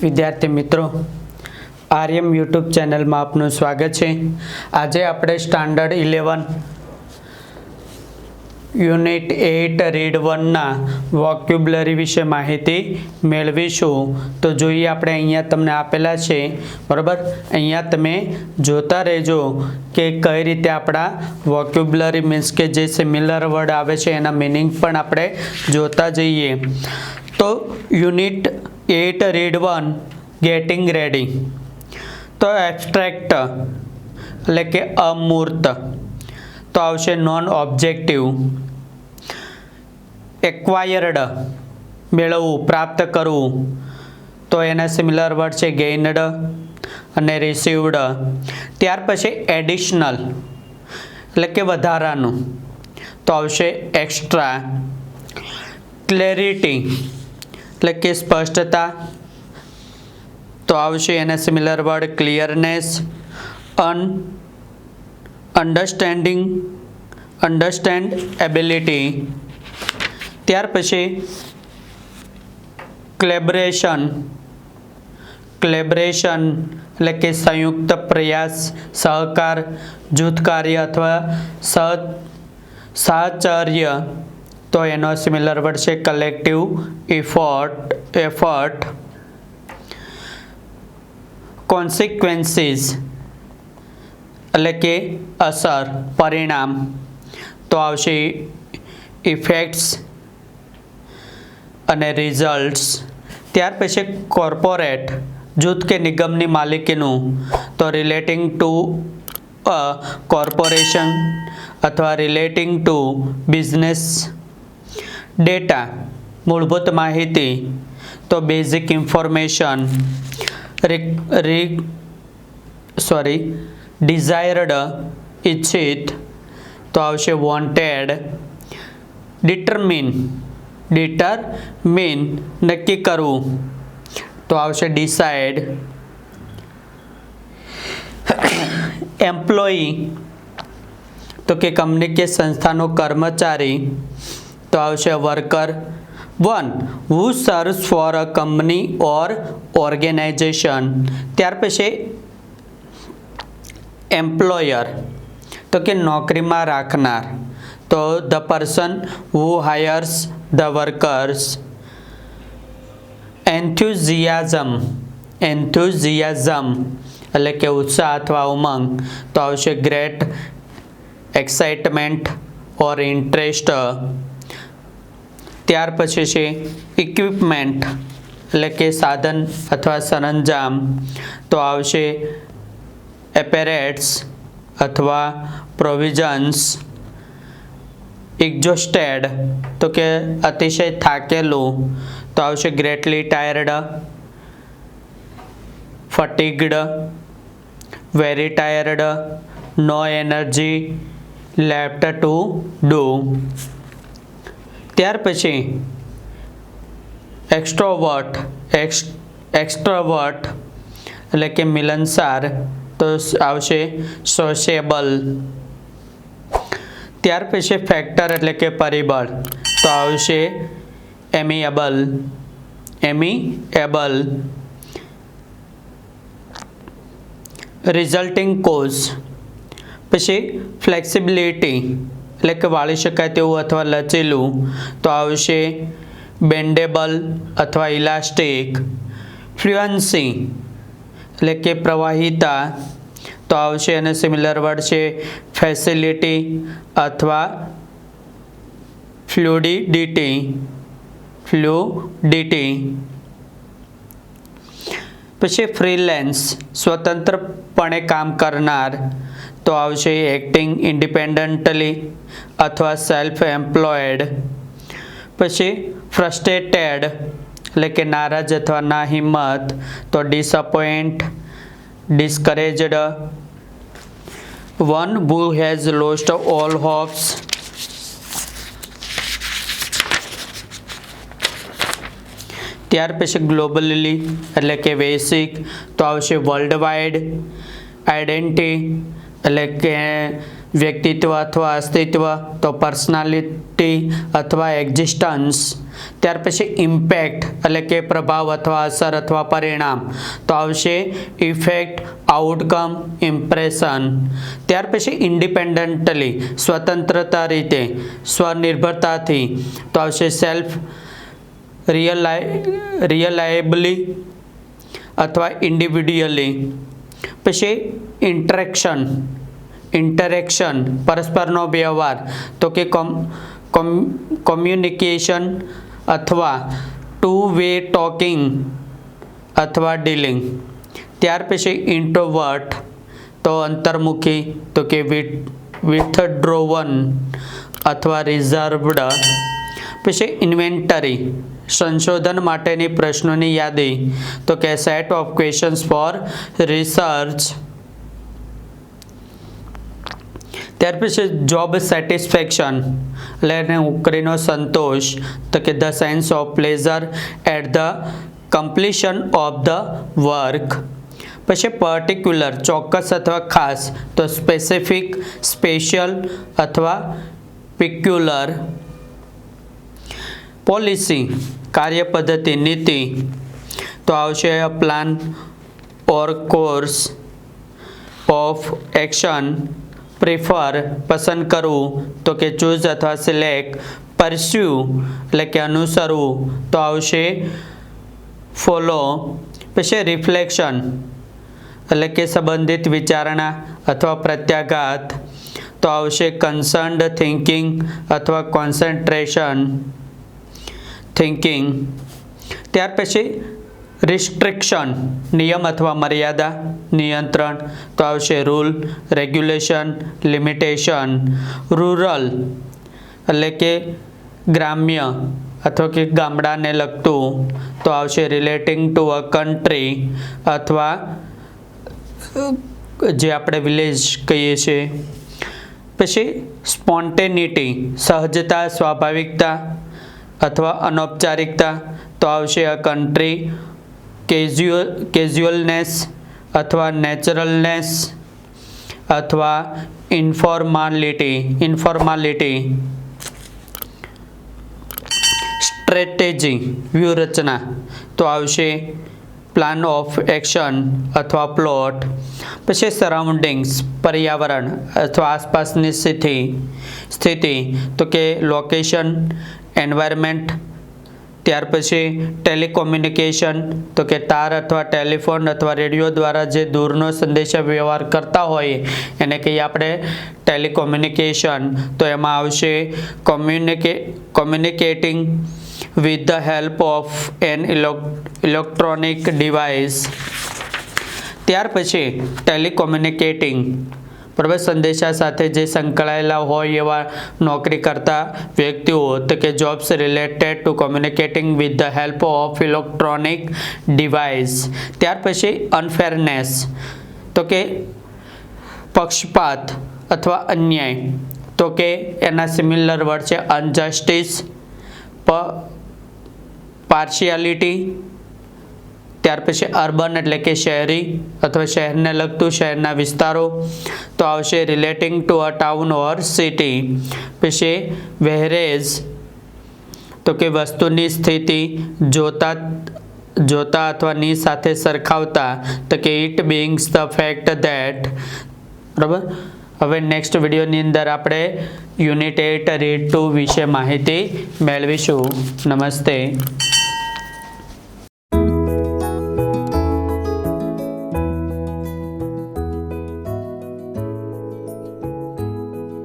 विद्यार्थी मित्रों, Aryam YouTube channel में आपનું स्वागत है। आज આપણે સ્ટાન્ડર્ડ 11 યુનિટ 8 રીડ 1 ના વોક્યુબ્યુલરી વિશે માહિતી મેળવીશું। તો જોઈએ આપણે અહીંયા તમને આપેલા છે, બરાબર। અહીંયા તમે જોતા રહેજો કે કઈ રીતે આપણા વોક્યુબ્યુલરી મીન્સ કે જે સિમિલર વર્ડ આવે છે એના મીનિંગ પણ આપણે જોતા જઈએ। તો યુનિટ 8 રીડ 1 ગેટિંગ રેડી। तो एब्स्ट्रेक्ट એટલે કે અમૂર્ત તો આવશે નોન ઓબ્જેક્ટિવ। એક્વાયર્ડ મેળવવું, પ્રાપ્ત કરવું, તો એના સિમિલર વર્ડ છે ગેઇન્ડ અને રિસીવ્ડ। ત્યાર પછી એડિશનલ એટલે કે વધારાનું તો આવશે એક્સ્ટ્રા। ક્લેરિટી એટલે કે સ્પષ્ટતા तो आवश्य एना similar word clearness. Understanding understand ability. त्यार पछी क्लेबरेशन क्लेबरेशन એટલે કે સંયુક્ત પ્રયાસ, સહકાર, જૂથ કાર્ય અથવા સાહચર્ય, તો એનો સિમિલર વર્ડ છે કલેક્ટિવ એફર્ટ। કોન્સિક્વન્સીસ એટલે કે અસર, પરિણામ, તો આવશે ઇફેક્ટ્સ અને રિઝલ્ટ્સ। ત્યાર પછી કોર્પોરેટ જૂથ કે નિગમની માલિકીનું, તો રિલેટિંગ ટુ અ કોર્પોરેશન અથવા રિલેટિંગ ટુ બિઝનેસ। ડેટા મૂળભૂત માહિતી, તો બેઝિક ઇન્ફોર્મેશન। डिजायर्ड इच्छित, तो आवश्य वॉन्टेड। डिटरमिन डिटरमिन नक्की करवू, तो आवश्य डिसाइड। एम्प्लॉई तो के कंपनी के संस्थानो कर्मचारी, तो आवश्य worker. One who serves for a company और ऑर्गेनाइजेशन। त्यार पछी एम्प्लॉयर तो के नौकरी में राखनार, तो the person who hires the workers. Enthusiasm enthusiasm એટલે કે ઉત્સાહ અથવા ઉમંગ, તો આવશે ગ્રેટ एक्साइटमेंट और इंटरेस्ट। ત્યાર પછી છે ઇક્વિપમેન્ટ એટલે કે સાધન અથવા સરંજામ, તો આવશે એપેરેટ્સ અથવા પ્રોવિઝન્સ। એક્ઝોસ્ટેડ તો કે અતિશય થાકેલું, તો આવશે greatly tired. Fatigued, very tired, no energy left to do. ત્યાર પછી एक्सट्रोवर्ट एक्सट्रोवर्ट એટલે કે મિલનસાર, તો આવશે સોશિયેબલ। ત્યાર પછી ફેક્ટર એટલે કે પરિબળ, તો આવશે એમિએબલ એમિએબલ। રિઝલ્ટિંગ કોઝ પછી ફ્લેક્સિબિલિટી એટલે કે વાળી શકાય તેવું અથવા લચીલું, તો આવશે બેન્ડેબલ અથવા ઇલાસ્ટિક। ફ્લુઅન્સી એટલે કે પ્રવાહિતા, તો આવશે અને સિમિલર વર્ડ છે ફેસિલિટી અથવા ફ્લુડિટી ફ્લુડિટી। પછી ફ્રીલેન્સ સ્વતંત્રપણે કામ કરનાર, તો આવશે એક્ટિંગ ઇન્ડિપેન્ડન્ટલી અથવા સેલ્ફ એમ્પ્લોયડ। પછી ફ્રસ્ટ્રેટેડ એટલે કે નારાજ અથવા ના હિંમત, તો disappoint discouraged. One who has lost all hopes. ત્યાર પછી ગ્લોબલી એટલે કે વૈશ્વિક, તો આવશે વર્લ્ડ વાઇડ। આઇડેન્ટિટી એટલે કે વ્યક્તિત્વ અથવા અસ્તિત્વ, તો પર્સનાલિટી અથવા એક્ઝિસ્ટન્સ. ત્યાર પછી ઇમ્પેક્ટ એટલે કે પ્રભાવ અથવા અસર અથવા પરિણામ, તો આવશે ઇફેક્ટ, આઉટકમ, ઇમ્પ્રેશન. ત્યાર પછી ઇન્ડિપેન્ડન્ટલી સ્વતંત્રતા રીતે, સ્વનિર્ભરતાથી, તો આવશે સેલ્ફ રિયલાયેબલી અથવા ઇન્ડિવિડ્યુઅલી. પછી ઇન્ટરેક્શન પરસ્પરનો વ્યવહાર, તો કે કોમ્યુનિકેશન અથવા ટુ વે ટોકિંગ અથવા ડીલિંગ. ત્યાર પછી ઇન્ટ્રોવર્ટ, તો અંતર્મુખી, તો કે વિથડ્રોવન અથવા રિઝર્વ્ડ. પછી ઇન્વેન્ટરી સંશોધન માટેની પ્રશ્નોની યાદી, તો કે set of questions for research. ત્યાર પછી જોબ સેટિસ્ફેક્શન એટલે નોકરીનો સંતોષ, તો કે the sense of pleasure at the completion of the work. પછી પર્ટિક્યુલર ચોક્કસ અથવા ખાસ, તો સ્પેસિફિક, સ્પેશિયલ અથવા પિક્યુલર. પોલિસી કાર્યપદ્ધતિ, નીતિ, તો આવશે plan or course of action. Prefer પસંદ કરવું, તો કે ચૂઝ અથવા સિલેક્ટ. પરસ્યુ એટલે કે અનુસરવું, તો આવશે ફોલો. પછી રિફ્લેક્શન એટલે કે સંબંધિત વિચારણા અથવા પ્રત્યાઘાત, તો આવશે કન્સર્ન્ડ થિંકિંગ અથવા કોન્સન્ટ્રેશન થિંકિંગ. ત્યાર પછી રિસ્ટ્રિક્શન નિયમ અથવા મર્યાદા, નિયંત્રણ, તો આવશે રૂલ, રેગ્યુલેશન, લિમિટેશન. રૂરલ એટલે કે ગ્રામ્ય અથવા કે ગામડાને લગતું, તો આવશે રિલેટિંગ ટુ અ કન્ટ્રી અથવા જે આપણે વિલેજ કહીએ છીએ. પછી સ્પોન્ટેનિટી સહજતા, સ્વાભાવિકતા અથવા અનૌપચારિકતા, તો આવશે અ કન્ટ્રી. કેઝ્યુઅલનેસ અથવા નેચરલનેસ અથવા ઇન્ફોર્માલિટી. સ્ટ્રેટેજી વ્યૂહરચના, તો આવશે પ્લાન ઓફ એક્શન અથવા પ્લોટ. પછી સરાઉન્ડિંગ્સ પર્યાવરણ અથવા આસપાસની સ્થિતિ, તો કે લોકેશન, એન્વાયરમેન્ટ. ત્યાર પછી ટેલિકોમ્યુનિકેશન, તો કે તાર અથવા ટેલિફોન અથવા રેડિયો દ્વારા જે દૂરનો સંદેશા વ્યવહાર કરતા હોય એને કહીએ આપણે ટેલિકોમ્યુનિકેશન. તો એમાં આવશે communicating with the help of an electronic device. ત્યાર પછી ટેલિકોમ્યુનિકેટિંગ બરાબર સંદેશા સાથે જે સંકળાયેલા હોય એવા નોકરી કરતા વ્યક્તિઓ, તો કે jobs related to communicating with the help of electronic device. ત્યાર પછી અનફેરનેસ, તો કે પક્ષપાત અથવા અન્યાય, તો કે એના સિમિલર વર્ડ છે અનજસ્ટિસ, પાર્શિયાલિટી. ત્યાર પછી અર્બન એટલે કે શહેરી અથવા શહેરને લગતું, શહેરના વિસ્તારો, તો આવશે relating to a town or city. પછી વેરેજ, તો કે વસ્તુની સ્થિતિ જોતા અથવા ની સાથે સરખાવતા, તો કે ઇટ બીઇંગ્સ ધ ફેક્ટ ધેટ. બરાબર. હવે નેક્સ્ટ વિડીયોની અંદર આપણે યુનિટ 8 રીડ 2 વિશે માહિતી મેળવીશું. નમસ્તે.